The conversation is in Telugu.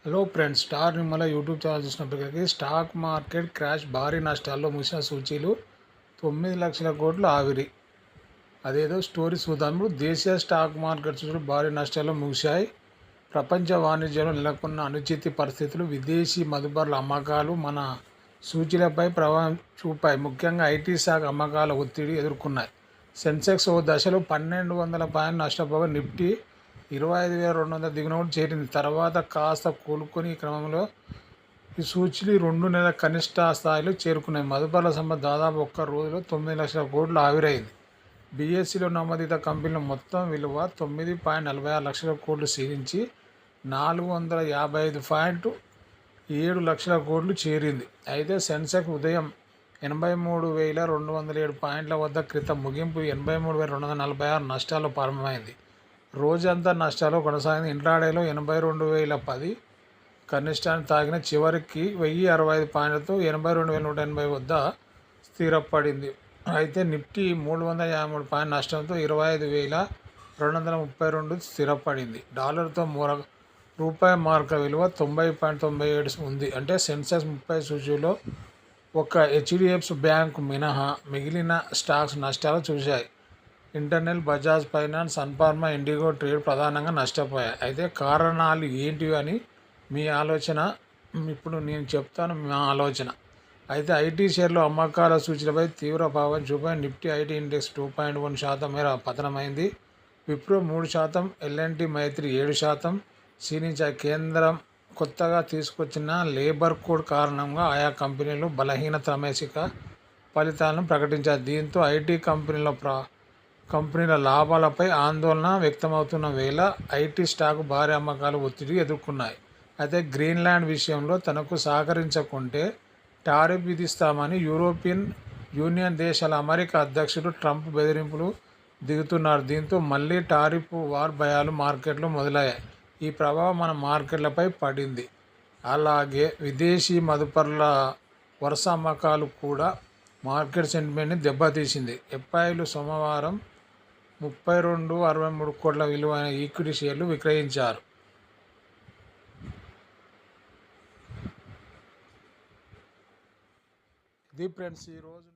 Hello friends, star Nirmala YouTube channel చూసినప్పటికీ స్టాక్ మార్కెట్ క్రాష్, భారీ నష్టాల్లో ముగిసిన సూచీలు 9 లక్షల కోట్లు ఆవిరి. అదేదో స్టోరీ చూద్దాం. దేశీయ స్టాక్ మార్కెట్ సూచీలు భారీ నష్టాల్లో ముగిశాయి. ప్రపంచ వాణిజ్యంలో నెలకొన్న అనుచిత పరిస్థితులు, విదేశీ మదుపర్ల అమ్మకాలు మన సూచీలపై ప్రభావం చూపాయి. ముఖ్యంగా ఐటీ శాఖ అమ్మకాల ఒత్తిడి ఎదుర్కొన్నాయి. సెన్సెక్స్ ఓ దశలో 1200 పాయింట్లు నష్టపోగా నిఫ్టీ 25,200 దిగువన చేరింది. తర్వాత కాస్త కోలుకొని ఈ క్రమంలో ఈ సూచీలు 2 నెలల కనిష్ట స్థాయిలో చేరుకున్నాయి. మదుపర్ల సంపద దాదాపు ఒక్క రోజులో 9 లక్షల కోట్లు ఆవిరైంది. బీఎస్సీలో నమోదిత కంపెనీల మొత్తం విలువ 9.46 లక్షల కోట్లు క్షీణించి 455.7 లక్షల కోట్లు చేరింది. అయితే సెన్సెక్స్ ఉదయం 83,207 పాయింట్ల వద్ద క్రితం ముగింపు 83,246 నష్టాల్లో ప్రారంభమైంది. రోజంతా నష్టాలు కొనసాగింది. ఇంట్రాడేలో 82,010 కనిష్టాన్ని తాకిన చివరికి 1,065 పాయింట్లతో 82,180 వద్ద స్థిరపడింది. అయితే నిఫ్టీ 353 పాయింట్ నష్టంతో 25,232 స్థిరపడింది. డాలర్తో రూపాయి మార్క విలువ 90.97 ఉంది. అంటే సెన్సెక్స్ 30 సూచీలో ఒక హెచ్డిఎఫ్సి బ్యాంక్ మినహా మిగిలిన స్టాక్స్ నష్టాలు చూశాయి. ఇంటర్నెల్, బజాజ్ ఫైనాన్స్, సన్ఫార్మా, ఇండిగో ట్రేడ్ ప్రధానంగా నష్టపోయాయి. అయితే కారణాలు ఏంటివి అని మీ ఆలోచన, ఇప్పుడు నేను చెప్తాను మా ఆలోచన. అయితే ఐటీ షేర్లు అమ్మకాల సూచీలపై తీవ్ర ప్రభావం చూపాయి. నిఫ్టీ ఐటీ ఇండెక్స్ 2.1% మేర పతనమైంది. విప్రో 3%, ఎల్ఎన్టీ, మైత్రి 7% క్షీణించాయి. కేంద్రం కొత్తగా తీసుకొచ్చిన లేబర్ కోడ్ కారణంగా ఆయా కంపెనీలు బలహీన త్రైమాసిక ఫలితాలను ప్రకటించాయి. దీంతో ఐటీ కంపెనీల లాభాలపై ఆందోళన వ్యక్తమవుతున్న వేళ ఐటీ స్టాక్ భారీ అమ్మకాలు ఒత్తిడి ఎదుర్కొన్నాయి. అయితే గ్రీన్లాండ్ విషయంలో తనకు సహకరించకుంటే టారిఫ్ విధిస్తామని యూరోపియన్ యూనియన్ దేశాల అమెరికా అధ్యక్షుడు ట్రంప్ బెదిరింపులు దిగుతున్నారు. దీంతో మళ్లీ టారిఫ్ వార్ భయాలు మార్కెట్లో మొదలయ్యాయి. ఈ ప్రభావం మన మార్కెట్లపై పడింది. అలాగే విదేశీ మదుపర్ల వరుస అమ్మకాలు కూడా మార్కెట్ సెంటిమెంట్ని దెబ్బతీసింది. ఎఫ్ఐలు సోమవారం 32.63 కోట్ల విలువైన ఈక్విటీ షేర్లు విక్రయించారు. ఇది ఫ్రెండ్స్ ఈరోజు